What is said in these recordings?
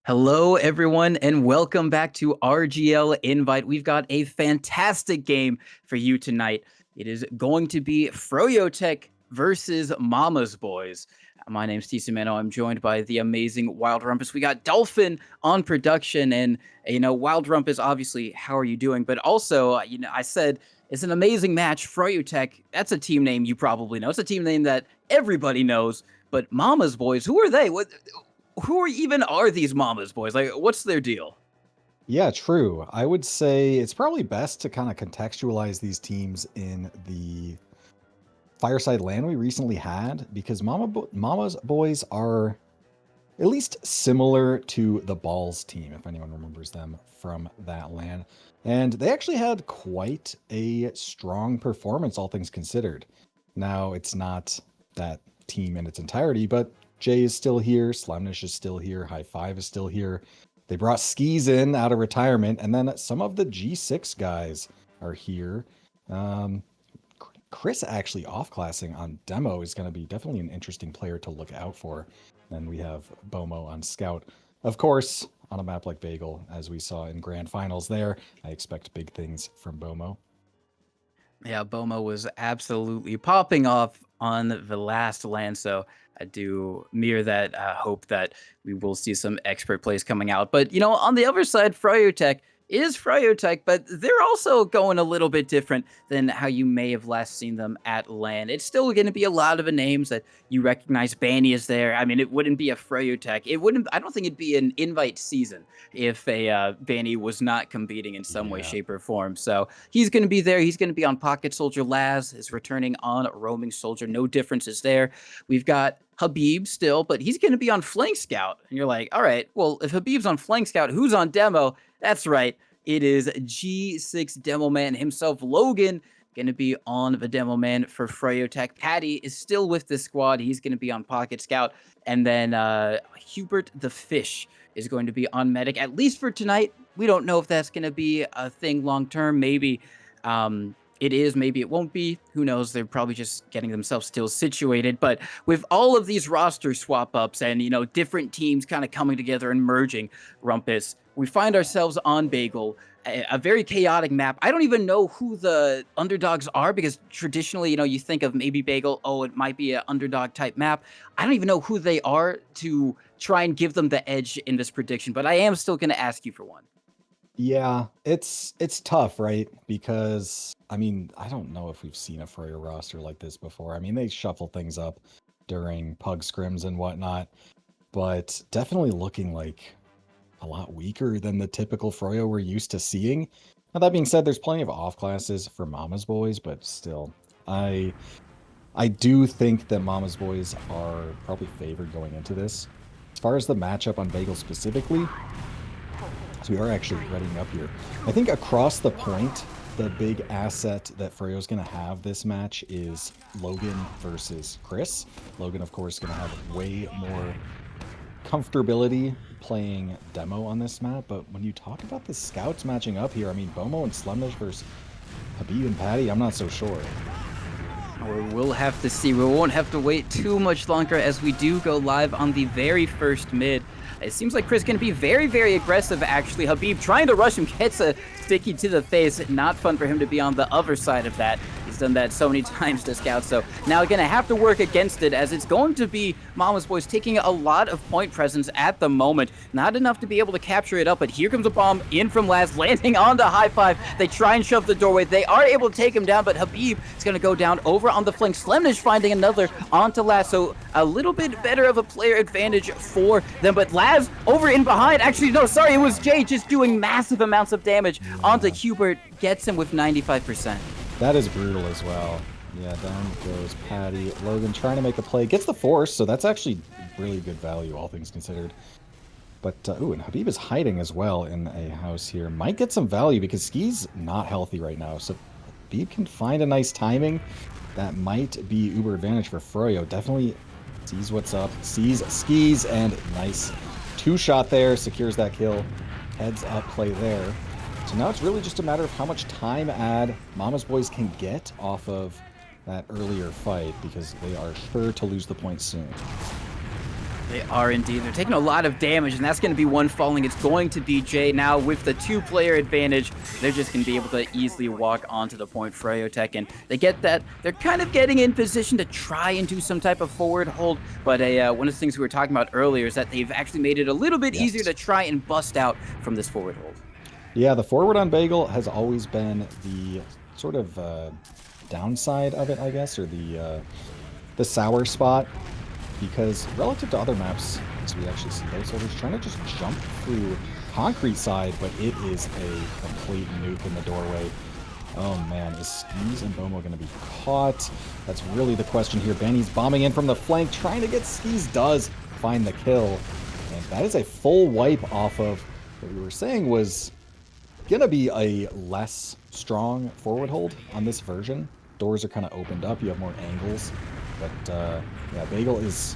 Hello, everyone, and welcome back to RGL Invite. We've got a fantastic game for you tonight. It is going to be Froyo Tech versus Mama's Boys. My name's T. Semeno. I'm joined by the amazing Wild Rumpus. We got Dolphin on production, and Wild Rumpus. Obviously, how are you doing? But also, I said it's an amazing match. Froyo Tech. That's a team name you probably know. It's a team name that everybody knows. But Mama's Boys, who are they? Who even are these Mama's Boys? Like, what's their deal? Yeah, true. I would say it's probably best to kind of contextualize these teams in the Fireside LAN we recently had because Mama's Boys are at least similar to the Balls team, if anyone remembers them from that LAN. And they actually had quite a strong performance, all things considered. Now, it's not that team in its entirety, but Jay is still here, Slemnish is still here, High Five is still here. They brought Skis in out of retirement, and then some of the G6 guys are here. Chris actually off-classing on demo is going to be definitely an interesting player to look out for. Then we have Bomo on Scout. Of course, on a map like Bagel, as we saw in Grand Finals there, I expect big things from Bomo. Yeah, Bomo was absolutely popping off on the last LAN, so I do mirror that hope that we will see some expert plays coming out. But, on the other side, Fryotech is Fryotech, but they're also going a little bit different than how you may have last seen them at LAN. It's still going to be a lot of the names that you recognize. Banny is there. I mean, it wouldn't be a Fryotech. I don't think it'd be an invite season if a Banny was not competing in some way, Yeah. shape, or form. So he's going to be there. He's going to be on Pocket Soldier. Laz is returning on Roaming Soldier. No differences there. We've got Habib still, but he's going to be on Flank Scout. And you're like, all right, well, if Habib's on Flank Scout, who's on demo? That's right. It is G6 Demo Man himself, Logan, going to be on the Demo Man for Fryotech. Patty is still with the squad. He's going to be on Pocket Scout. And then Hubert the Fish is going to be on Medic, at least for tonight. We don't know if that's going to be a thing long term. Maybe it is, maybe it won't be. Who knows? They're probably just getting themselves still situated. But with all of these roster swap ups and, different teams kind of coming together and merging, Rumpus, we find ourselves on Bagel, a very chaotic map. I don't even know who the underdogs are because traditionally, you think of maybe Bagel, oh, it might be an underdog type map. I don't even know who they are to try and give them the edge in this prediction, but I am still going to ask you for one. Yeah, it's tough, right? Because I mean, I don't know if we've seen a Fryer roster like this before. I mean, they shuffle things up during pug scrims and whatnot, but definitely looking like a lot weaker than the typical Froyo we're used to seeing. Now that being said, there's plenty of off classes for Mama's Boys, but still, I do think that Mama's Boys are probably favored going into this. As far as the matchup on Bagel specifically, so we are actually reading up here. I think across the point, the big asset that Freyo's going to have this match is Logan versus Chris. Logan, of course, is going to have way more comfortability playing demo on this map, but when you talk about the scouts matching up here, I mean, Bomo and Slemnish versus Habib and Patty, I'm not so sure. We'll have to see. We won't have to wait too much longer as we do go live on the very first mid. It seems like Chris can be very, very aggressive, actually. Habib trying to rush him, gets a sticky to the face. Not fun for him to be on the other side of that. He's done that so many times to Scout, so now going to have to work against it as it's going to be Mama's Boys taking a lot of point presence at the moment. Not enough to be able to capture it up, but here comes a bomb in from Laz, landing onto High Five. They try and shove the doorway. They are able to take him down, but Habib is going to go down over on the flank. Slemnish finding another onto Laz, so a little bit better of a player advantage for them, but Laz over in behind. Actually, no, sorry, it was Jay just doing massive amounts of damage onto Hubert, gets him with 95%. That is brutal as well. Yeah, down goes Patty. Logan trying to make a play. Gets the force, so that's actually really good value, all things considered. But, ooh, and Habib is hiding as well in a house here. Might get some value because Ski's not healthy right now. So Habib can find a nice timing. That might be uber advantage for Froyo. Definitely sees what's up, sees Skis, and nice two-shot there. Secures that kill. Heads up play there. So now it's really just a matter of how much time add Mama's Boys can get off of that earlier fight because they are sure to lose the point soon. They are indeed. They're taking a lot of damage, and that's going to be one falling. It's going to be Jay. Now, with the two-player advantage, they're just going to be able to easily walk onto the point for Tech, and they get that. They're kind of getting in position to try and do some type of forward hold, but one of the things we were talking about earlier is that they've actually made it a little bit easier to try and bust out from this forward hold. Yeah, the forward on Bagel has always been the sort of downside of it, I guess, or the sour spot. Because relative to other maps, as we actually see those soldiers trying to just jump through concrete side, but it is a complete nuke in the doorway. Oh man, is Skis and Bomo going to be caught? That's really the question here. Benny's bombing in from the flank, trying to get Skis, does find the kill. And that is a full wipe off of what we were saying was going to be a less strong forward hold on this version. Doors are kind of opened up, you have more angles. But yeah, Bagel is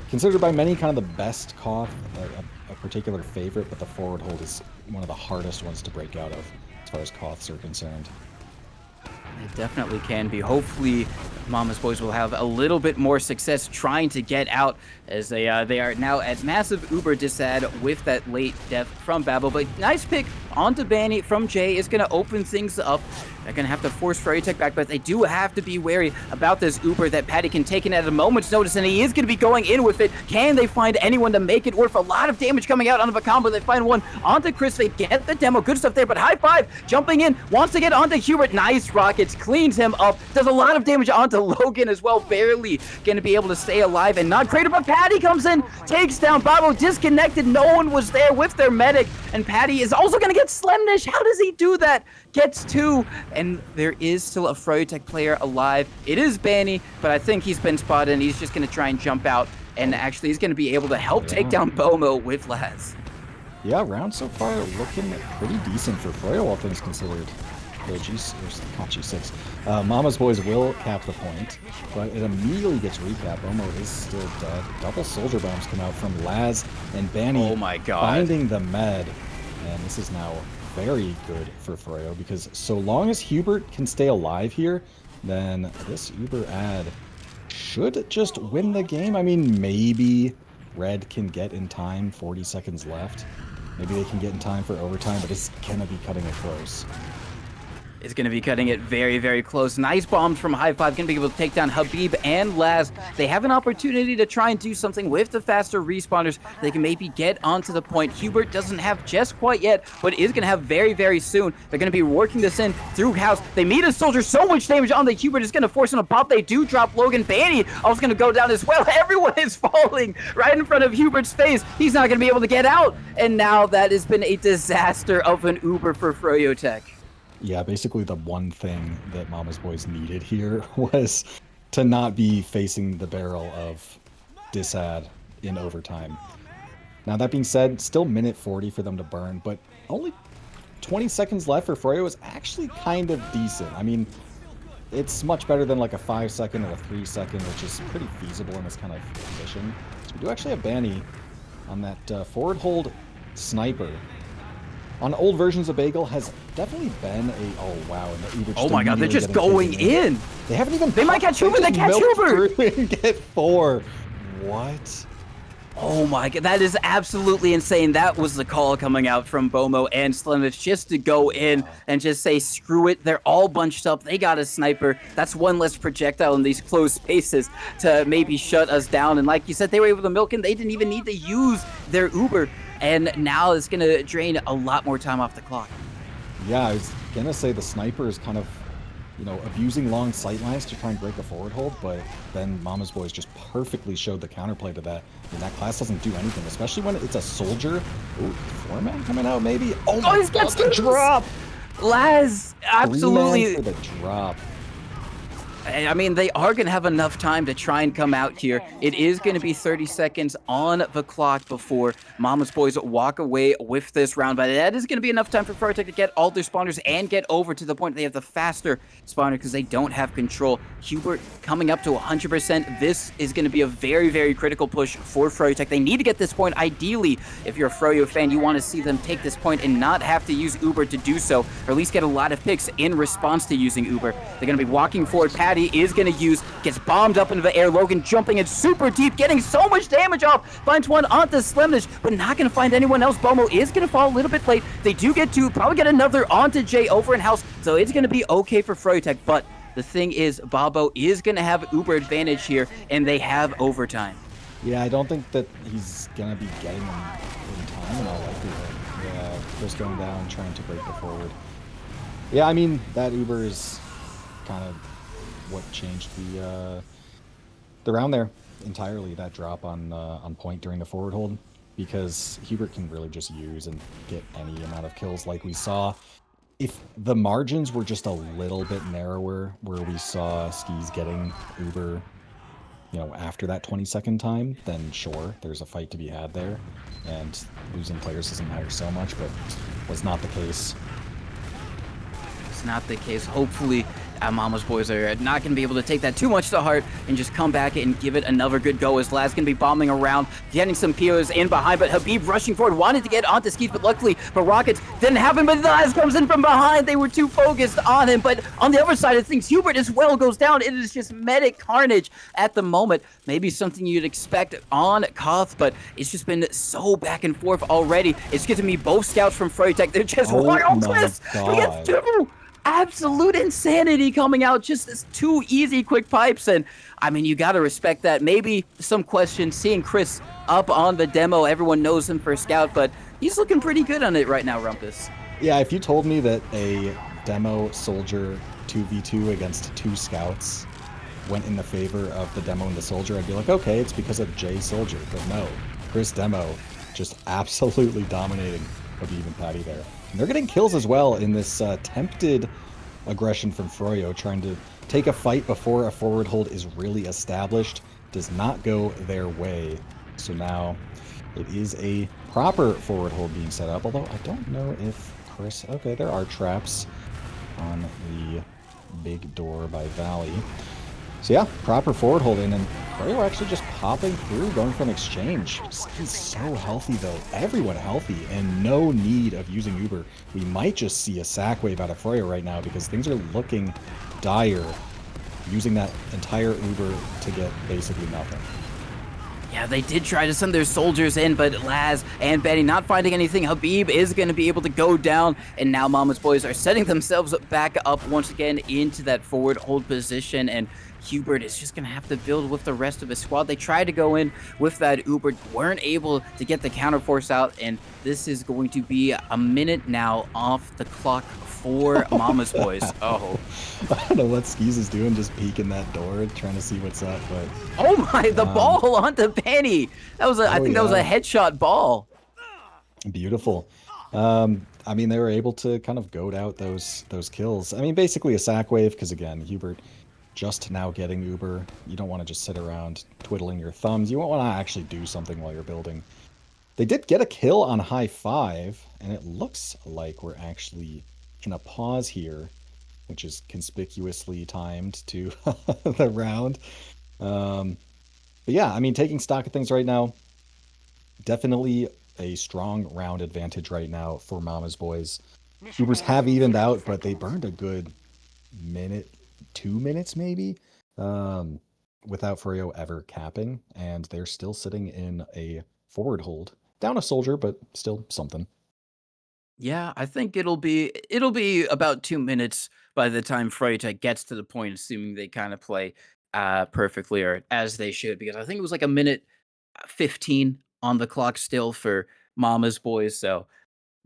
considered by many kind of the best Koth, a particular favorite, but the forward hold is one of the hardest ones to break out of as far as Koths are concerned. It definitely can be. Hopefully, Mama's Boys will have a little bit more success trying to get out, as they are now at massive Uber disad with that late death from Babel. But nice pick onto Banny from Jay is going to open things up. They're going to have to force Tech back, but they do have to be wary about this Uber that Patty can take in at a moment's notice, and he is going to be going in with it. Can they find anyone to make it worth a lot of damage coming out onto the combo? They find one onto Chris. They get the demo. Good stuff there, but high five jumping in. Wants to get onto Hubert. Nice rockets. Cleans him up. Does a lot of damage onto Logan as well. Barely going to be able to stay alive and not crater, but Patty comes in. Takes down Babo. Disconnected. No one was there with their medic, and Patty is also going to get Slemnish. How does he do that? Gets two, and there is still a Tech player alive. It is Banny, but I think he's been spotted, and he's just going to try and jump out, and actually he's going to be able to help take down Bomo with Laz. Yeah, round so far looking pretty decent for froyo, all things considered. G6. Mama's Boys will cap the point, but it immediately gets recapped. Bomo is still dead. Double soldier bombs come out from Laz and Banny. Oh my god. Finding the med, and this is now very good for froyo, because so long as Hubert can stay alive here, then this Uber ad should just win the game. I mean, maybe Red can get in time, 40 seconds left. Maybe they can get in time for overtime, but it's gonna be cutting it close. Is going to be cutting it very, very close. Nice bombs from High Five. Going to be able to take down Habib and Laz. They have an opportunity to try and do something with the faster respawners. They can maybe get onto the point. Hubert doesn't have just quite yet, but is going to have very, very soon. They're going to be working this in through house. They meet a soldier. So much damage on the Hubert is going to force him to pop. They do drop Logan. Banny also going to go down as well. Everyone is falling right in front of Hubert's face. He's not going to be able to get out. And now that has been a disaster of an Uber for froyo Tech. Yeah, basically the one thing that Mama's Boys needed here was to not be facing the barrel of disad in overtime. Now, that being said, still minute 40 for them to burn, but only 20 seconds left for froyo is actually kind of decent. I mean, it's much better than like a 5-second or a 3-second, which is pretty feasible in this kind of position. So we do actually have Banny on that forward hold sniper. On old versions of Bagel has definitely been a and the Uber. Oh my god, they're just going in. They haven't even. They might catch Hubert. They catch Hubert. And get 4. What? Oh my god, that is absolutely insane. That was the call coming out from Bomo and Slemich, just to go in and just say, screw it. They're all bunched up. They got a sniper. That's one less projectile in these closed spaces to maybe shut us down. And like you said, they were able to milk in. They didn't even need to use their Uber. And now it's going to drain a lot more time off the clock. Yeah, I was going to say the sniper is kind of, abusing long sight lines to try and break a forward hold, but then Mama's Boys just perfectly showed the counterplay to that. And that class doesn't do anything, especially when it's a soldier. Ooh, 4-man coming out maybe? Oh my god, the drop! Laz, absolutely. 3-man for the drop. I mean, they are going to have enough time to try and come out here. It is going to be 30 seconds on the clock before Mama's Boys walk away with this round. But that is going to be enough time for froyo Tech to get all their spawners and get over to the point they have the faster spawner because they don't have control. Hubert coming up to 100%. This is going to be a very, very critical push for froyo Tech. They need to get this point. Ideally, if you're a Froyo fan, you want to see them take this point and not have to use Uber to do so, or at least get a lot of picks in response to using Uber. They're going to be walking forward. Patty Patty is going to use, gets bombed up into the air. Logan jumping in super deep, getting so much damage off. Finds one onto Slemnish, but not going to find anyone else. Bomo is going to fall a little bit late. They do get two, probably get another onto Jay over in house, so it's going to be okay for Froyotech, but the thing is, Bobo is going to have uber advantage here, and they have overtime. Yeah, I don't think that he's going to be getting them in time in all likelihood. Yeah, Chris going down, trying to break the forward. Yeah, I mean, that uber is kind of what changed the round there entirely, that drop on point during the forward hold, because Hubert can really just use and get any amount of kills like we saw. If the margins were just a little bit narrower, where we saw Skis getting Uber, after that 20-second time, then sure, there's a fight to be had there, and losing players doesn't matter so much, but was not the case. It's not the case. Hopefully, Mama's boys are not going to be able to take that too much to heart and just come back and give it another good go, as Laz going to be bombing around, getting some POs in behind, but Habib rushing forward, wanted to get onto Skis, but luckily for Rockets, didn't happen, but Laz comes in from behind. They were too focused on him, but on the other side of things, Hubert as well goes down. It is just medic carnage at the moment. Maybe something you'd expect on Koth, but it's just been so back and forth already. It's getting me both scouts from Froyotech. They're just one on Chris. He gets two. Absolute insanity coming out, just as two easy quick pipes, and I mean, you got to respect that. Maybe some questions seeing Chris up on the demo. Everyone knows him for scout, but he's looking pretty good on it right now, Rumpus. Yeah, if you told me that a demo soldier 2v2 against two scouts went in the favor of the demo and the soldier, I'd be like, okay, it's because of Jay Soldier. But no, Chris Demo just absolutely dominating Habib and Patty there. And they're getting kills as well in this tempted aggression from Froyo, trying to take a fight before a forward hold is really established. Does not go their way. So now it is a proper forward hold being set up, although I don't know if Chris... Okay, there are traps on the big door by Valley. So yeah, proper forward hold in, and Froyo actually just popping through, going from exchange. He's so healthy though, everyone healthy, and no need of using Uber. We might just see a sack wave out of Froyo right now, because things are looking dire, using that entire Uber to get basically nothing. Yeah, they did try to send their soldiers in, but Laz and Betty not finding anything. Habib is going to be able to go down, and now Mama's boys are setting themselves back up once again into that forward hold position, and Hubert is just going to have to build with the rest of his squad. They tried to go in with that Uber, weren't able to get the counterforce out, and this is going to be a minute now off the clock for Mama's boys. Oh. I don't know what Skis is doing, just peeking that door, trying to see what's up, but... Oh my, the ball onto Penny! That was I think that was a headshot ball. Beautiful. I mean, they were able to kind of goad out those kills. I mean, basically a sack wave, because again, Hubert just now getting Uber. You don't want to just sit around twiddling your thumbs. You want to actually do something while you're building. They did get a kill on high 5, and it looks like we're actually in a pause here, which is conspicuously timed to the round. But yeah, I mean, taking stock of things right now, definitely a strong round advantage right now for Mama's boys. Ubers have evened out, but they burned a good minute, 2 minutes maybe, without Froyo ever capping, and they're still sitting in a forward hold. Down a soldier, but still something. Yeah, I think it'll be about 2 minutes by the time Froyotech gets to the point, assuming they kind of play perfectly or as they should, because I think it was like a minute 15 on the clock still for Mama's boys, so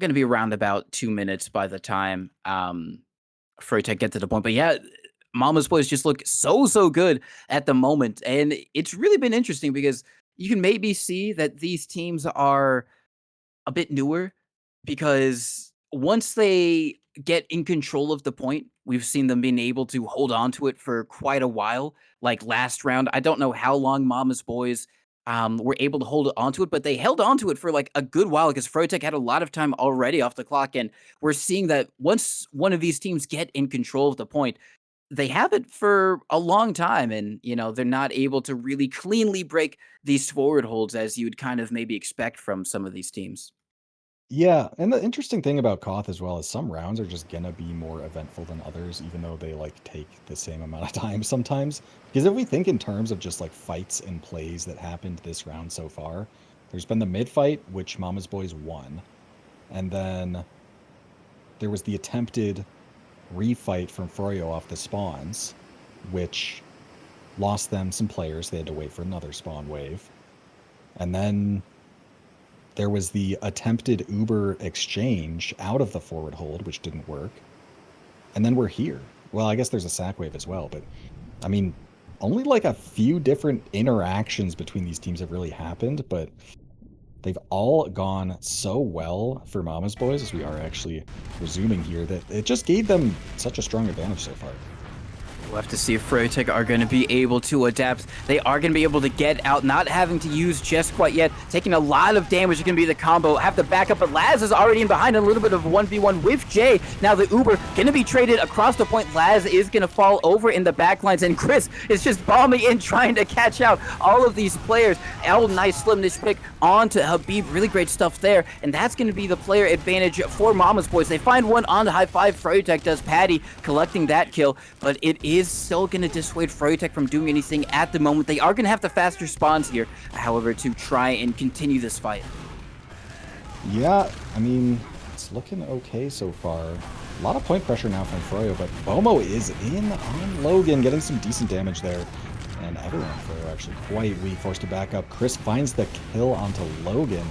going to be around about 2 minutes by the time Froyotech get to the point. But yeah, Mama's boys just look so good at the moment, and it's really been interesting because you can maybe see that these teams are a bit newer, because once they get in control of the point, we've seen them being able to hold on to it for quite a while. Like last round, I don't know how long Mama's boys were able to hold on to it, but they held on to it for like a good while because Froyotech had a lot of time already off the clock. And we're seeing that once one of these teams get in control of the point, they have it for a long time, and they're not able to really cleanly break these forward holds as you'd kind of maybe expect from some of these teams. Yeah, and the interesting thing about Koth as well is some rounds are just gonna be more eventful than others, even though they like take the same amount of time sometimes. Because if we think in terms of just like fights and plays that happened this round so far, there's been the mid fight, which Mama's Boys won, and then there was the attempted refight from froyo off the spawns, which lost them some players. They had to wait for another spawn wave. And then there was the attempted Uber exchange out of the forward hold, which didn't work. And then we're here. Well, I guess there's a sack wave as well, but I mean, only like a few different interactions between these teams have really happened, but they've all gone so well for Mama's Boys as we are actually resuming here that it just gave them such a strong advantage so far. We'll have to see if froyo are going to be able to adapt. They are going to be able to get out, not having to use just quite yet. Taking a lot of damage is going to be the combo. Have the backup, but Laz is already in behind a little bit of a 1v1 with Jay. Now the Uber going to be traded across the point. Laz is going to fall over in the backlines, and Chris is just bombing in, trying to catch out all of these players. Nice slim niche pick onto Habib. Really great stuff there, and that's going to be the player advantage for Mama's Boys. They find one on the high five. froyo does Patty, collecting that kill, but it is still going to dissuade froyo from doing anything at the moment. They are going to have the faster spawns here, however, to try and continue this fight. Yeah, I mean, it's looking okay so far. A lot of point pressure now from froyo, but Bomo is in on Logan, getting some decent damage there. And everyone on froyo actually quite weak, forced to back up. Chris finds the kill onto Logan,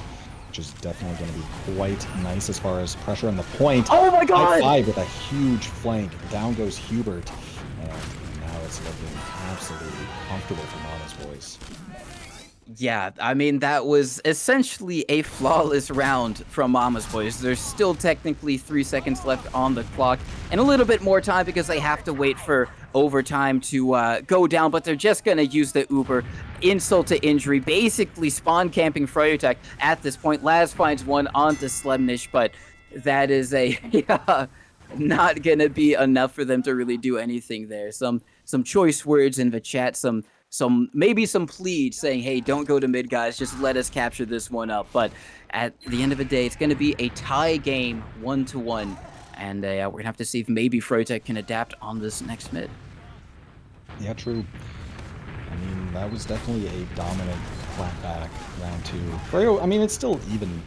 which is definitely going to be quite nice as far as pressure on the point. Oh my god! High five with a huge flank. Down goes Hubert. And now it's looking absolutely comfortable for Mama's Boys. Yeah, I mean, that was essentially a flawless round from Mama's Boys. There's still technically 3 seconds left on the clock, and a little bit more time because they have to wait for overtime to go down, but they're just going to use the Uber. Insult to injury, basically spawn camping froyo at this point. Laz finds one onto Slemnish, but that is a not going to be enough for them to really do anything there. Some choice words in the chat, maybe some plead saying, hey, don't go to mid, guys, just let us capture this one up. But at the end of the day, it's going to be a tie game, 1-1, and we're going to have to see if maybe froyo can adapt on this next mid. Yeah, true. I mean, that was definitely a dominant clapback round 2. froyo, I mean, it's still even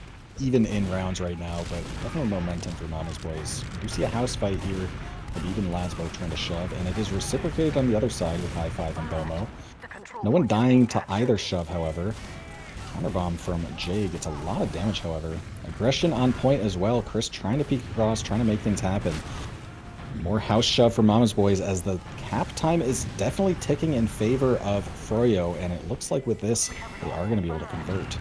in rounds right now, but definitely momentum for Mama's Boys. We do see a house fight here, but even Lasbo trying to shove, and it is reciprocated on the other side with high five and Bomo. No one dying to either shove, however. Counterbomb from Jay gets a lot of damage, however. Aggression on point as well. Chris trying to peek across, trying to make things happen. More house shove for Mama's Boys as the cap time is definitely ticking in favor of froyo, and it looks like with this, they are going to be able to convert.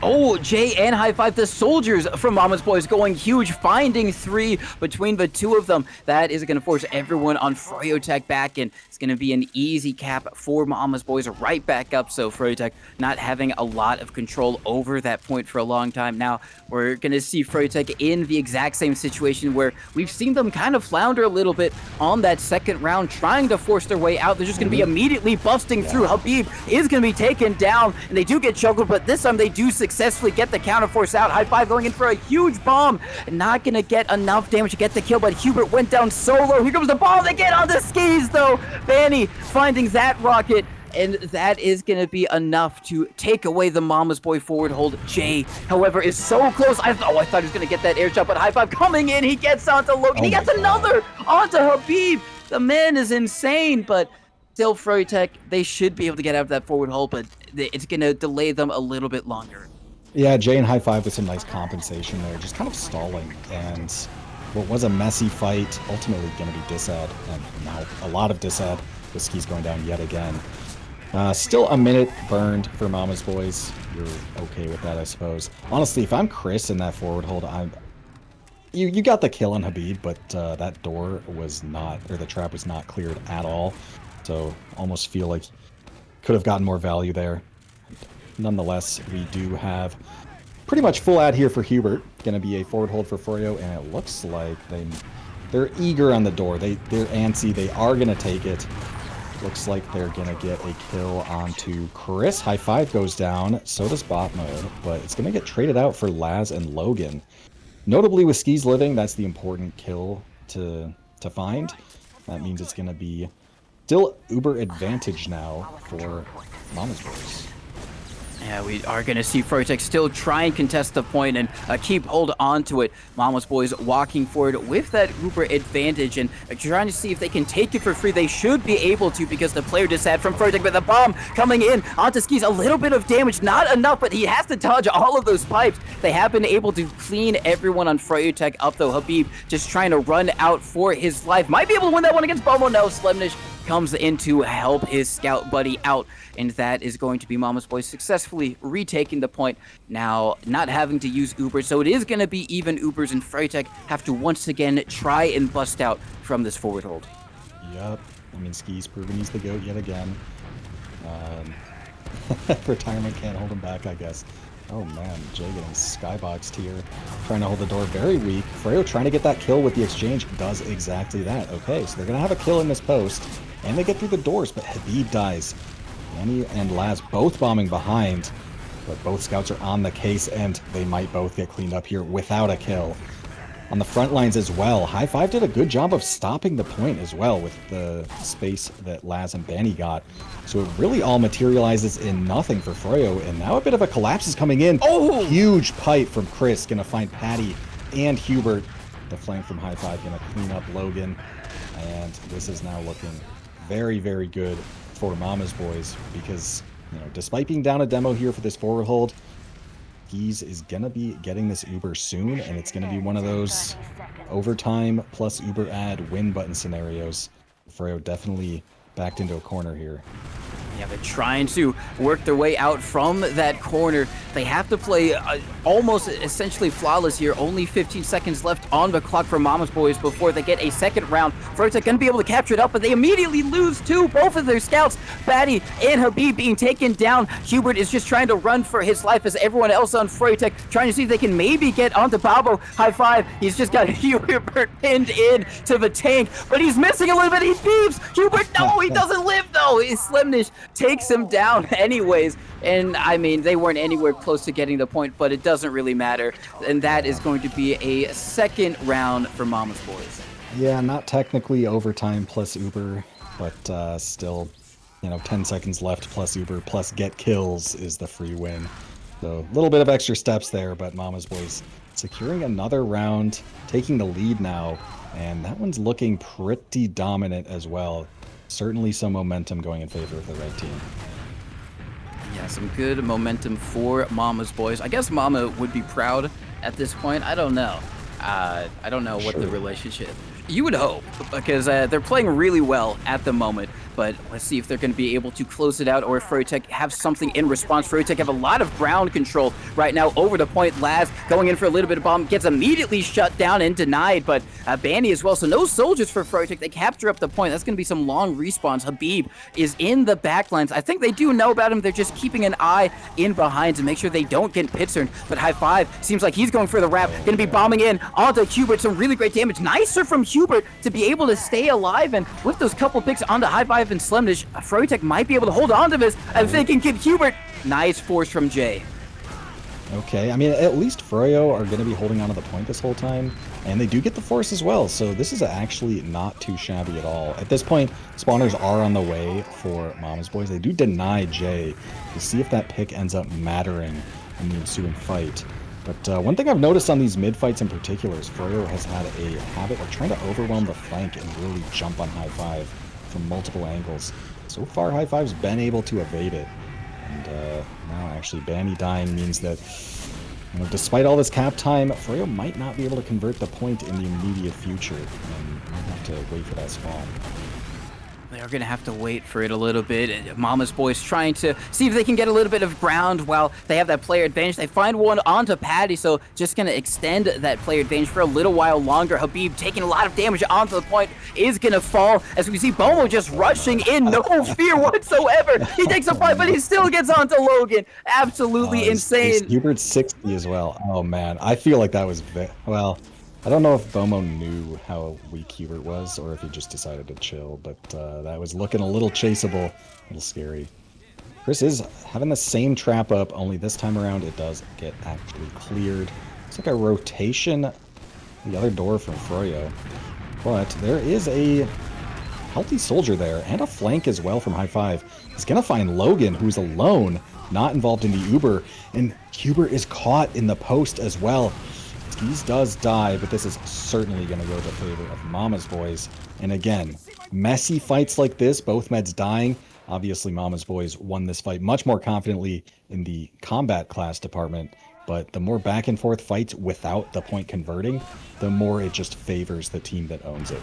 Oh, Jay and high five the soldiers from Mama's Boys going huge, finding 3 between the two of them. That is going to force everyone on froyo back, and it's going to be an easy cap for Mama's Boys right back up. So froyo not having a lot of control over that point for a long time. Now we're going to see froyo in the exact same situation where we've seen them kind of flounder a little bit on that second round, trying to force their way out. They're just going to be immediately busting through. Habib is going to be taken down, and they do get choked, but this time they do successfully get the counter force out. High five going in for a huge bomb. Not going to get enough damage to get the kill, but Hubert went down solo. Here comes the bomb. They get on the skis, though. Vanny finding that rocket, and that is going to be enough to take away the Mama's Boy forward hold. Jay, however, is so close. I thought he was going to get that air shot, but high five coming in. He gets onto Logan. He gets another onto Habib. The man is insane, but still froyo, they should be able to get out of that forward hold, but it's going to delay them a little bit longer. Yeah, Jay and high five with some nice compensation there, just kind of stalling, and what was a messy fight ultimately going to be disad, and now a lot of disad with skis going down yet again. Still a minute burned for Mama's Boys. You're okay with that, I suppose. Honestly, if I'm Chris in that forward hold, you got the kill on Habib, but that door was not, or the trap was not cleared at all. So almost feel like could have gotten more value there. Nonetheless, we do have pretty much full ad here for Hubert. Going to be a forward hold for froyo, and it looks like they're eager on the door. They're antsy. They are going to take it. Looks like they're going to get a kill onto Chris. High Five goes down. So does Bot Mode. But it's going to get traded out for Laz and Logan. Notably with Skis living, that's the important kill to find. That means it's going to be still Uber advantage now for Mama's Boys. Yeah, we are going to see froyo still try and contest the point and keep hold on to it. Mama's Boys walking forward with that Uber advantage and trying to see if they can take it for free. They should be able to because the player just had from froyo, but the bomb coming in onto Skis. A little bit of damage, not enough, but he has to dodge all of those pipes. They have been able to clean everyone on froyo up, though. Habib just trying to run out for his life. Might be s18 to win that one against Bomo. No, s18 comes in to help his scout buddy out, and that is going to be Mama's Boys successfully retaking the point, now not having to use Uber, so it is going to be even Ubers, and froyo have to once again try and bust out from this forward hold. Yep, I mean, Ski's proven he's the GOAT yet again. Retirement can't hold him back, I guess. Oh man, Jay getting skyboxed here. Trying to hold the door very weak. froyo trying to get that kill with the exchange does exactly that. Okay, so they're going to have a kill in this post. And they get through the doors, but Habib dies. Danny and Laz both bombing behind. But both scouts are on the case, and they might both get cleaned up here without a kill. On the front lines as well, High Five did a good job of stopping the point as well with the space that Laz and Banny got. So it really all materializes in nothing for froyo, and now a bit of a collapse is coming in. Oh! Huge pipe from Chris, gonna find Patty and Hubert. The flank from High Five gonna clean up Logan, and this is now looking very, very good for Mama's Boys because, you know, despite being down a demo here for this forward hold, Geese is going to be getting this Uber soon, and it's going to be one of those overtime plus Uber ad win button scenarios. froyo definitely backed into a corner here. Yeah, they're trying to work their way out from that corner. They have to play almost essentially flawless here. Only 15 seconds left on the clock for Mama's Boys before they get a second round. froyo going to be able to capture it up, but they immediately lose to both of their scouts. Batty and Habib being taken down. Hubert is just trying to run for his life as everyone else on froyo trying to see if they can maybe get onto Babo. High Five. He's just got Hubert pinned in to the tank, but he's missing a little bit. He beeps. Hubert, no, he doesn't live though. s18 takes him down anyways, and I mean, they weren't anywhere close to getting the point, but it doesn't really matter, and that is going to be a second round for Mama's Boys. Yeah, not technically overtime plus Uber, but still, you know, 10 seconds left plus Uber plus get kills is the free win. So a little bit of extra steps there, but Mama's Boys securing another round, taking the lead now, and that one's looking pretty dominant as well. Certainly some momentum going in favor of the red team. Yeah, some good momentum for Mama's Boys. I guess Mama would be proud at this point. I don't know. I don't know what the relationship. You would hope, because they're playing really well at the moment. But let's see if they're going to be able to close it out, or if froyo have something in response. froyo have a lot of ground control right now over the point. Laz going in for a little bit of bomb, gets immediately shut down and denied, but Banny as well. So no soldiers for froyo. They capture up the point. That's going to be some long respawns. Habib is in the backlines. I think they do know about him. They're just keeping an eye in behind to make sure they don't get pit turned. But High Five seems like he's going for the wrap. Going to be bombing in onto Hubert. Some really great damage. Nicer from Hubert to be able to stay alive, and with those couple picks onto High Five and s18, froyo might be able to hold on to this if they can get Hubert. Nice force from Jay. Okay, I mean, at least froyo are going to be holding on to the point this whole time, and they do get the force as well, so this is actually not too shabby at all. At this point, spawners are on the way for Mama's Boys. They do deny Jay to see if that pick ends up mattering in the ensuing fight. But one thing I've noticed on these mid-fights in particular is froyo has had a habit of trying to overwhelm the flank and really jump on High Five from multiple angles. So far, High Five's been able to evade it. And now actually Banny dying means that, you know, despite all this cap time, froyo might not be able to convert the point in the immediate future, and we'll have to wait for that spawn. They're going to have to wait for it a little bit. And Mama's Boys trying to see if they can get a little bit of ground while they have that player advantage. They find one onto Patty, so just going to extend that player advantage for a little while longer. Habib taking a lot of damage onto the point is going to fall as we see Bomo just rushing in. No fear whatsoever. He takes a fight, but he still gets onto Logan. Absolutely insane. Hubert's 60 as well. Oh, man. I feel like that was, well, I don't know if Bomo knew how weak Hubert was, or if he just decided to chill, but that was looking a little chaseable, a little scary. Chris is having the same trap up, only this time around it does get actually cleared. It's like a rotation the other door from Froyo. But there is a healthy soldier there, and a flank as well from High Five. He's going to find Logan, who's alone, not involved in the Uber, and Hubert is caught in the post as well. Skis does die, but this is certainly going to go to the favor of Mama's Boys. And again, messy fights like this, both meds dying. Obviously, Mama's Boys won this fight much more confidently in the combat class department, but the more back and forth fights without the point converting, the more it just favors the team that owns it.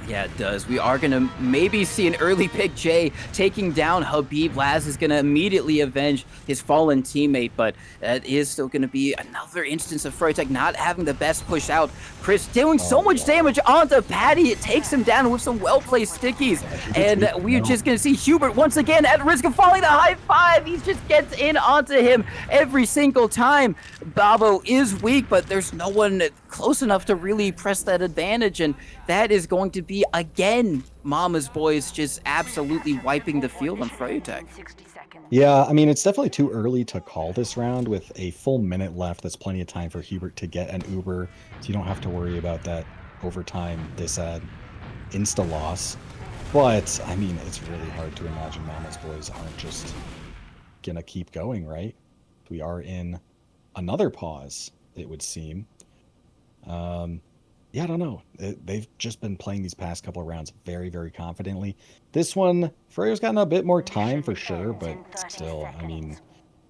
Yeah, it does. We are going to maybe see an early pick Jay taking down Habib. Laz is going to immediately avenge his fallen teammate, but that is still going to be another instance of Froytek not having the best push out. Chris doing so much damage onto Patty. It takes him down with some well-placed stickies. And we're just going to see Hubert once again at risk of falling the High Five. He just gets in onto him every single time. Babo is weak, but there's no one close enough to really press that advantage, and that is going to be again Mama's Boys just absolutely wiping the field on Froytek. Yeah, I mean, it's definitely too early to call this round. With a full minute left, that's plenty of time for Hubert to get an Uber, so you don't have to worry about that overtime disad insta loss. But I mean, it's really hard to imagine Mama's Boys aren't just gonna keep going, right? We are in another pause, it would seem. Yeah, I don't know. They've just been playing these past couple of rounds very, very confidently. This one, Froyo's gotten a bit more time for sure, but still, I mean,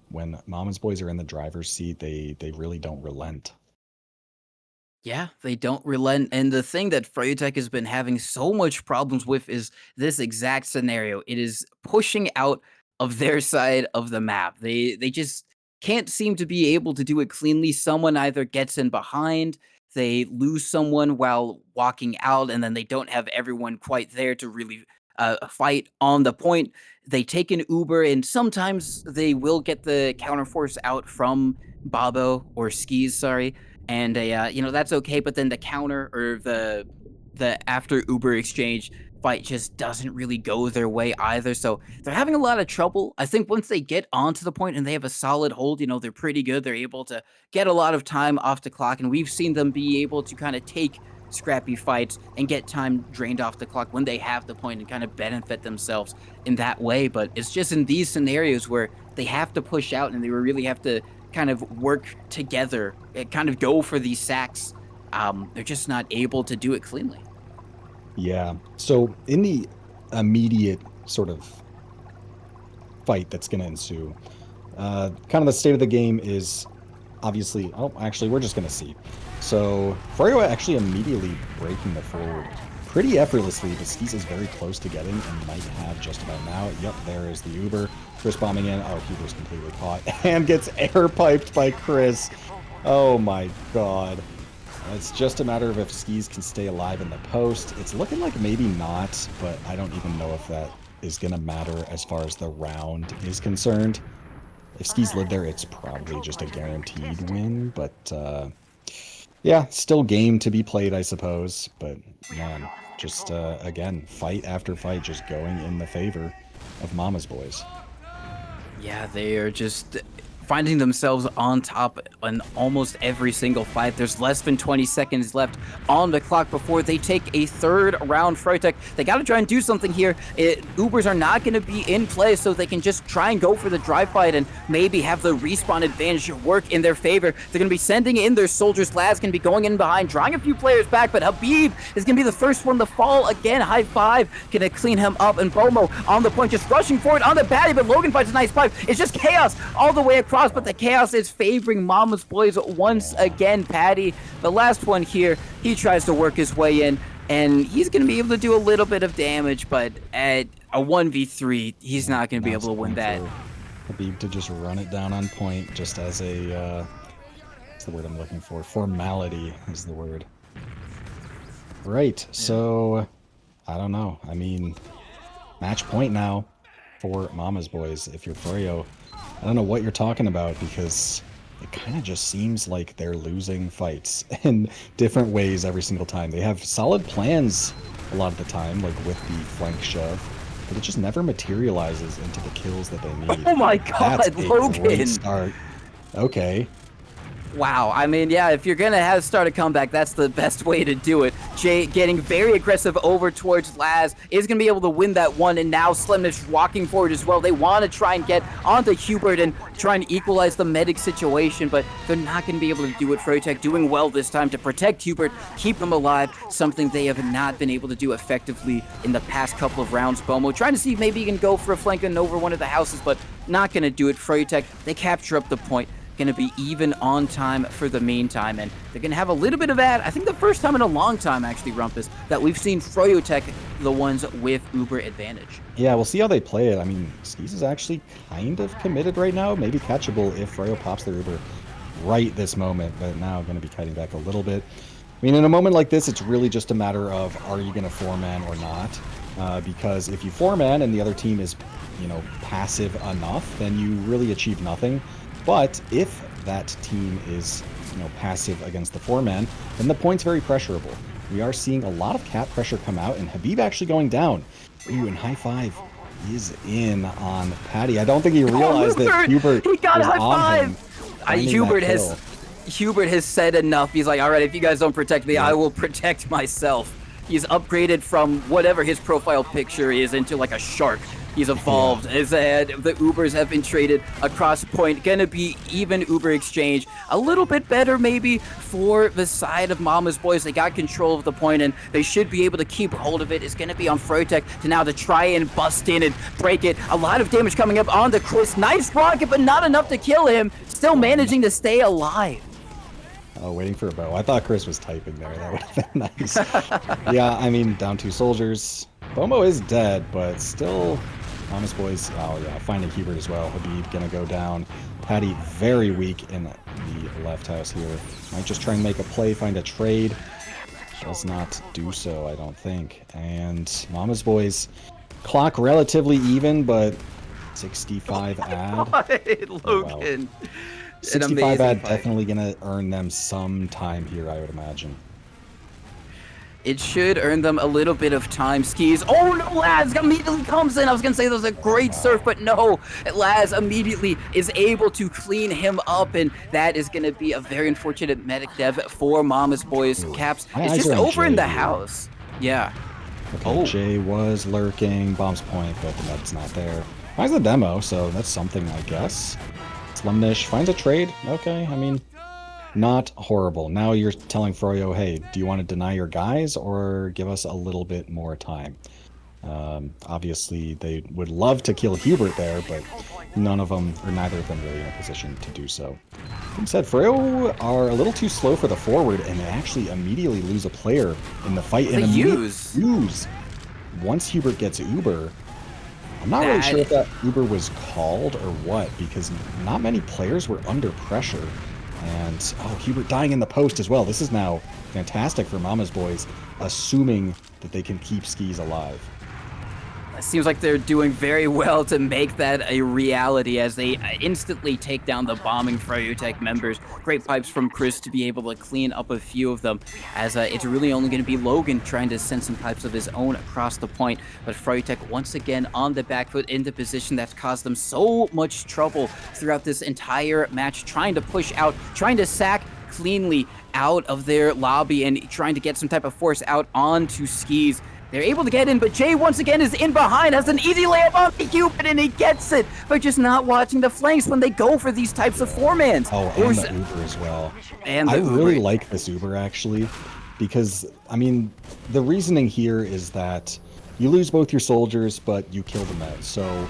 when Mama's Boys are in the driver's seat, they really don't relent. Yeah, they don't relent. And the thing that Froytek has been having so much problems with is this exact scenario. It is pushing out of their side of the map. They just can't seem to be able to do it cleanly. Someone either gets in behind, they lose someone while walking out, and then they don't have everyone quite there to really fight on the point. They take an Uber, and sometimes they will get the counterforce out from Babo or Skis, sorry, and that's okay. But then the counter or the after Uber exchange fight just doesn't really go their way either. So they're having a lot of trouble. I think once they get onto the point and they have a solid hold, they're pretty good. They're able to get a lot of time off the clock, and we've seen them be able to kind of take scrappy fights and get time drained off the clock when they have the point and kind of benefit themselves in that way. But it's just in these scenarios where they have to push out and they really have to kind of work together and kind of go for these sacks. They're just not able to do it cleanly. Yeah. So in the immediate sort of fight that's going to ensue, kind of the state of the game is obviously, oh, actually, we're just going to see. So Froyo actually immediately breaking the forward pretty effortlessly, but Skis is very close to getting and might have just about now. Yep, there is the Uber. Chris bombing in. Oh, Huber's completely caught and gets air piped by Chris. Oh my god. It's just a matter of if Skis can stay alive in the post. It's looking like maybe not, but I don't even know if that is going to matter as far as the round is concerned. If Skis live there, it's probably just a guaranteed win, but yeah, still game to be played, I suppose. But man, just again, fight after fight just going in the favor of Mama's Boys. Yeah, they are just finding themselves on top in almost every single fight. There's less than 20 seconds left on the clock before they take a third round. Froytek, they got to try and do something here. Ubers are not going to be in play, so they can just try and go for the drive fight and maybe have the respawn advantage work in their favor. They're going to be sending in their soldiers. Laz can be going in behind, drawing a few players back, but Habib is going to be the first one to fall again. High five, going to clean him up, and Bomo on the point, just rushing forward on the baddie, but Logan finds a nice pipe. It's just chaos all the way across, but the chaos is favoring Mama's Boys once again. Patty, the last one here, he tries to work his way in, and he's going to be able to do a little bit of damage, but at a 1v3, he's not going to be able to win that. Habib to just run it down on point, just as a, what's the word I'm looking for? Formality is the word. Right, so, I don't know. I mean, match point now for Mama's Boys. If you're Froyo, I don't know what you're talking about, because it kind of just seems like they're losing fights in different ways every single time. They have solid plans a lot of the time, like with the flank shove, but it just never materializes into the kills that they need. Oh my That's god, a Logan! great start. Okay. Wow, I mean, yeah, if you're gonna have start a comeback, that's the best way to do it. Jay getting very aggressive over towards Laz is gonna be able to win that one, and now Slimnish walking forward as well. They want to try and get onto Hubert and try and equalize the medic situation, but they're not gonna be able to do it. Froyotech doing well this time to protect Hubert, keep him alive, something they have not been able to do effectively in the past couple of rounds. Bomo trying to see if maybe he can go for a flank and over one of the houses, but not gonna do it. Froyotech, they capture up the point. Going to be even on time for the meantime, and they're going to have a little bit of that. I think the first time in a long time, actually, Rumpus, that we've seen Froyotech the ones with Uber advantage. Yeah, we'll see how they play it. I mean, Skis is actually kind of committed right now. Maybe catchable if Froyo pops their Uber right this moment, but now going to be kiting back a little bit. I mean, in a moment like this, it's really just a matter of, are you going to four-man or not? Because if you four-man and the other team is, passive enough, then you really achieve nothing. But if that team is, passive against the four-man, then the point's very pressurable. We are seeing a lot of cap pressure come out, and Habib actually going down. Ooh, and high five is in on Patty. I don't think he realized that Hubert he got was high on five. him. Hubert has said enough. He's like, all right, if you guys don't protect me, I will protect myself. He's upgraded from whatever his profile picture is into like a shark. He's evolved. The Ubers have been traded across point. Gonna be even Uber exchange. A little bit better maybe for the side of Mama's Boys. They got control of the point and they should be able to keep hold of it. It's gonna be on Froyotech to try and bust in and break it. A lot of damage coming up onto Chris. Nice rocket, but not enough to kill him. Still managing to stay alive. Oh, waiting for a bow. I thought Chris was typing there. That would have been nice. Yeah, I mean, down 2 soldiers. Bomo is dead, but still... Mama's Boys, oh yeah, finding Hubert as well. Habib gonna go down. Patty very weak in the left house here. Might just try and make a play, find a trade. Does not do so, I don't think. And Mama's Boys, clock relatively even, but 65 ad. Logan. Wow. 65 ad definitely gonna earn them some time here, I would imagine. It should earn them a little bit of time. Skis. Oh no, Laz immediately comes in. I was going to say that was a great surf, but no. Laz immediately is able to clean him up, and that is going to be a very unfortunate medic dev for Mama's Boys. Caps is just over in the house. Yeah. Okay, Jay was lurking. Bomb's point, but the med's not there. Finds the demo, so that's something, I guess. Slumnish finds a trade. Okay, I mean... not horrible. Now you're telling Froyo, hey, do you want to deny your guys or give us a little bit more time? Obviously, they would love to kill Hubert there, but none of them, or neither of them really in a position to do so. Being said, Froyo are a little too slow for the forward, and they actually immediately lose a player in the fight. They use. Once Hubert gets Uber, I'm not really sure if that Uber was called or what, because not many players were under pressure. And, oh, Hubert dying in the post as well. This is now fantastic for Mama's Boys, assuming that they can keep Skis alive. It seems like they're doing very well to make that a reality as they instantly take down the bombing Froyotech members. Great pipes from Chris to be able to clean up a few of them, as it's really only going to be Logan trying to send some pipes of his own across the point. But Froyotech once again on the back foot in the position that's caused them so much trouble throughout this entire match, trying to push out, trying to sack cleanly out of their lobby and trying to get some type of force out onto Skis. They're able to get in, but Jay once again is in behind, has an easy layup on the Cupid, and he gets it by just not watching the flanks when they go for these types of four-mans. Oh, and the Uber as well. And I really like this Uber, actually, because, I mean, the reasoning here is that you lose both your soldiers, but you kill the med. So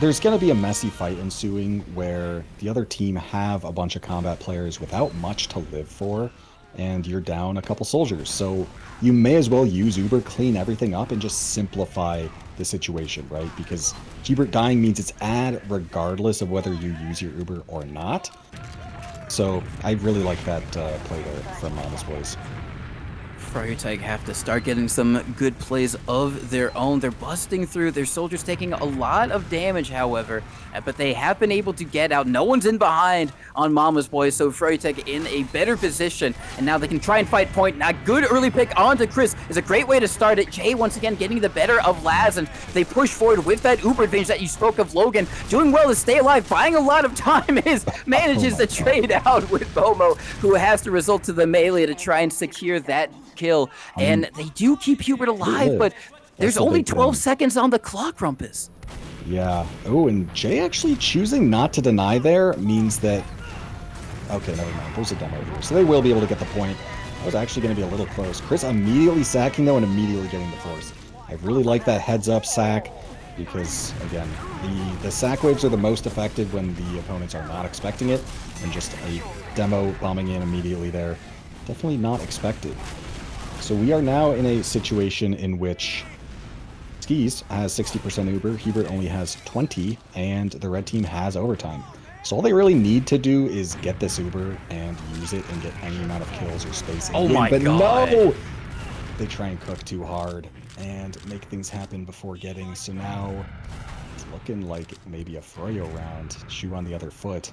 there's going to be a messy fight ensuing where the other team have a bunch of combat players without much to live for, and you're down a couple soldiers. So you may as well use Uber, clean everything up, and just simplify the situation, right? Because Hubert dying means it's ad regardless of whether you use your Uber or not. So I really like that play there from Mama's Boys. Fryotag have to start getting some good plays of their own. They're busting through. Their soldiers taking a lot of damage, however, but they have been able to get out. No one's in behind on Mama's Boys, so Fryotag in a better position, and now they can try and fight point. Now, good early pick onto Chris is a great way to start it. Jay, once again, getting the better of Laz, and they push forward with that Uber advantage that you spoke of. Logan doing well to stay alive, buying a lot of time, manages to trade out with Momo, who has to result to the melee to try and secure that kill. And they do keep Hubert alive, but there's only 12 seconds on the clock, Rumpus. Yeah. Oh, and Jay actually choosing not to deny there means that... Okay, never mind. There's a demo here. So they will be able to get the point. That was actually going to be a little close. Chris immediately sacking, though, and immediately getting the force. I really like that heads-up sack because, again, the sack waves are the most effective when the opponents are not expecting it, and just a demo bombing in immediately there. Definitely not expected. So we are now in a situation in which Skis has 60% Uber, Hubert only has 20, and the red team has overtime. So all they really need to do is get this Uber and use it and get any amount of kills or space. Oh my god! No! They try and cook too hard and make things happen before getting. So now it's looking like maybe a froyo round. Shoe on the other foot.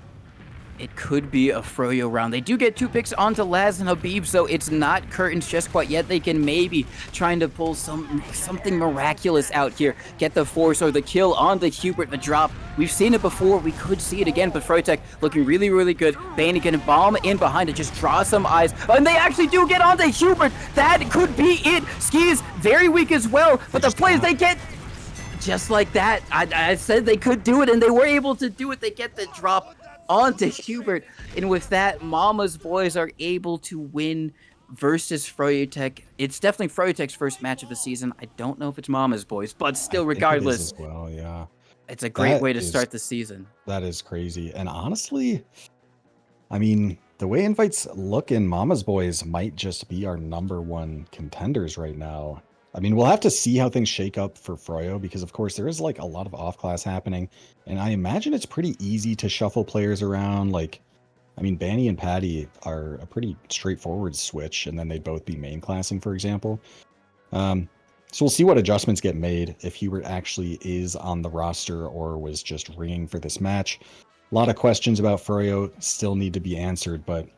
It could be a froyo round. They do get 2 picks onto Laz and Habib, so it's not curtains just quite yet. They can maybe trying to pull something miraculous out here. Get the force or the kill on the Hubert, the drop. We've seen it before. We could see it again, but Froyotech looking really, really good. Bainey gonna bomb in behind it, just draw some eyes. And they actually do get onto Hubert. That could be it. Skis very weak as well, but the plays they get... Just like that, I said they could do it, and they were able to do it. They get the drop onto Hubert, and with that, Mama's Boys are able to win versus Froyotech. It's definitely Froyotech's first match of the season. I don't know if it's Mama's Boys, but still, regardless, as well, yeah, it's a great way to start the season. That is crazy, and honestly, I mean, the way invites look in Mama's Boys might just be our #1 contenders right now. I mean, we'll have to see how things shake up for Froyo because, of course, there is like a lot of off-class happening, and I imagine it's pretty easy to shuffle players around. Like, I mean, Banny and Patty are a pretty straightforward switch, and then they'd both be main classing, for example. So we'll see what adjustments get made if Hubert actually is on the roster or was just ringing for this match. A lot of questions about Froyo still need to be answered, but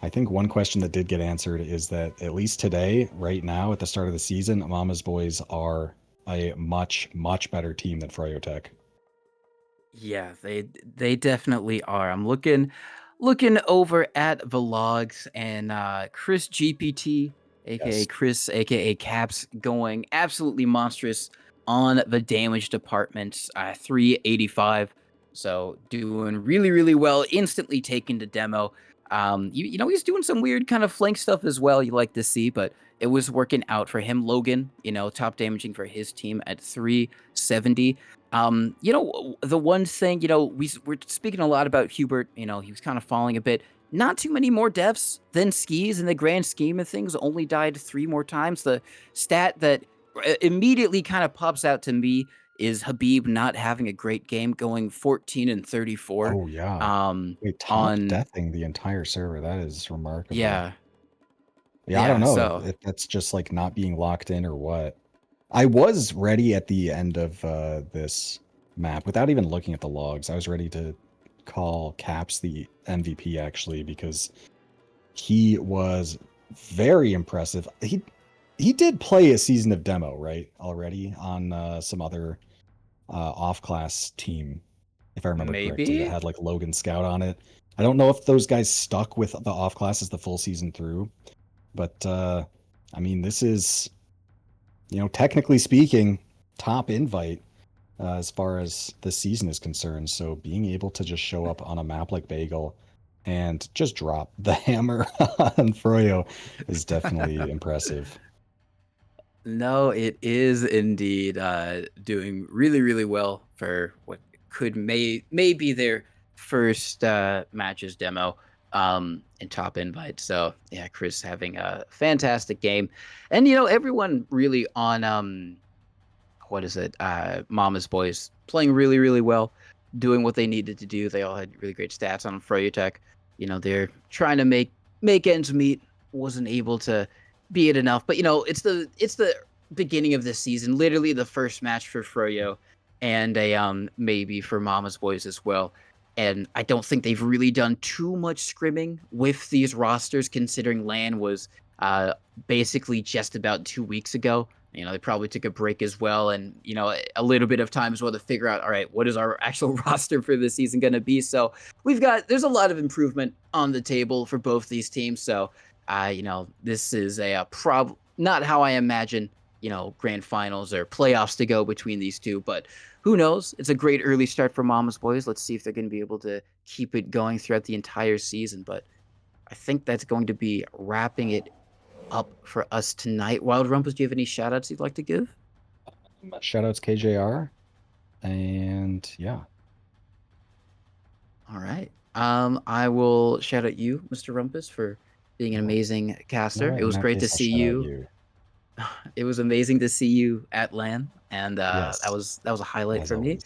I think one question that did get answered is that at least today, right now, at the start of the season, Mama's Boys are a much, much better team than Froyotech. Yeah, they definitely are. I'm looking over at the logs, and Chris GPT, aka Yes. Chris, aka Caps, going absolutely monstrous on the damage department. 385, so doing really, really well. Instantly taking the demo. You know, he's doing some weird kind of flank stuff as well. You like to see, but it was working out for him. Logan, you know, top damaging for his team at 370. You know, the one thing, you know, we're speaking a lot about Hubert. You know, he was kind of falling a bit. Not too many more deaths than Skis in the grand scheme of things. Only died 3 more times. The stat that immediately kind of pops out to me is Habib not having a great game, going 14 and 34. Oh, yeah. Wait, top On deathing the entire server. That is remarkable. yeah, Yeah, I don't yeah. know So if that's just like not being locked in or what. I was ready at the end of this map without even looking at the logs. I was ready to call Caps the MVP actually because he was very impressive. He did play a season of demo, right, already on some other off-class team, if I remember correctly, that maybe. had like Logan Scout on it. I don't know if those guys stuck with the off-classes the full season through, but I mean, this is, you know, technically speaking, top invite as far as this season is concerned. So being able to just show up on a map like Bagel and just drop the hammer on Froyo is definitely impressive. No, it is indeed doing really, really well for what could may be their first matches demo in top invite. So yeah, Chris having a fantastic game, and you know everyone really on what is it? Mama's Boys playing really, really well, doing what they needed to do. They all had really great stats on Froyotech. You know, they're trying to make ends meet. Wasn't able to be it enough. But it's the beginning of this season, literally the first match for Froyo, and a maybe for Mama's Boys as well. And I don't think they've really done too much scrimming with these rosters, considering LAN was uh basically just about 2 weeks ago. They probably took a break as well, and a little bit of time as well to figure out, all right, what is our actual roster for this season going to be. So there's a lot of improvement on the table for both these teams. So this is a not how I imagine, grand finals or playoffs to go between these two, but who knows? It's a great early start for Mama's Boys. Let's see if they're going to be able to keep it going throughout the entire season. But I think that's going to be wrapping it up for us tonight. Wild Rumpus, do you have any shout outs you'd like to give? Shoutouts KJR, and yeah. All right. I will shout out you, Mr. Rumpus, for being an Oh, amazing all caster. right, It in was that great to case, I'll see shout out you. you. It was amazing to see you at LAN, and Yes, that was a highlight as for me. always.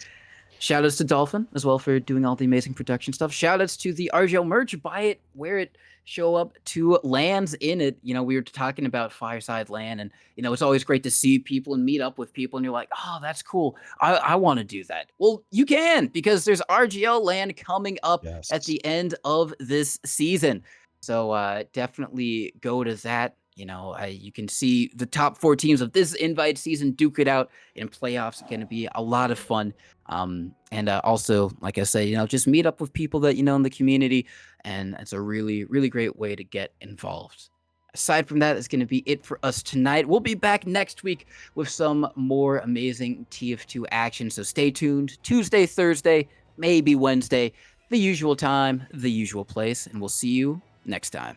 Shout outs to Dolphin as well for doing all the amazing production stuff. Shout outs to the RGL merch. Buy it, wear it, show up to lands in it. We were talking about Fireside Land, and it's always great to see people and meet up with people, and you're like, oh, that's cool. I want to do that. Well, you can, because there's RGL Land coming up at Yes. the end of this season. So definitely go to that. You can see the top 4 teams of this invite season duke it out in playoffs. It's going to be a lot of fun. And also, like I said, just meet up with people that you know in the community, and it's a really, really great way to get involved. Aside from that, it's going to be it for us tonight. We'll be back next week with some more amazing TF2 action. So stay tuned. Tuesday, Thursday, maybe Wednesday, the usual time, the usual place, and we'll see you next time.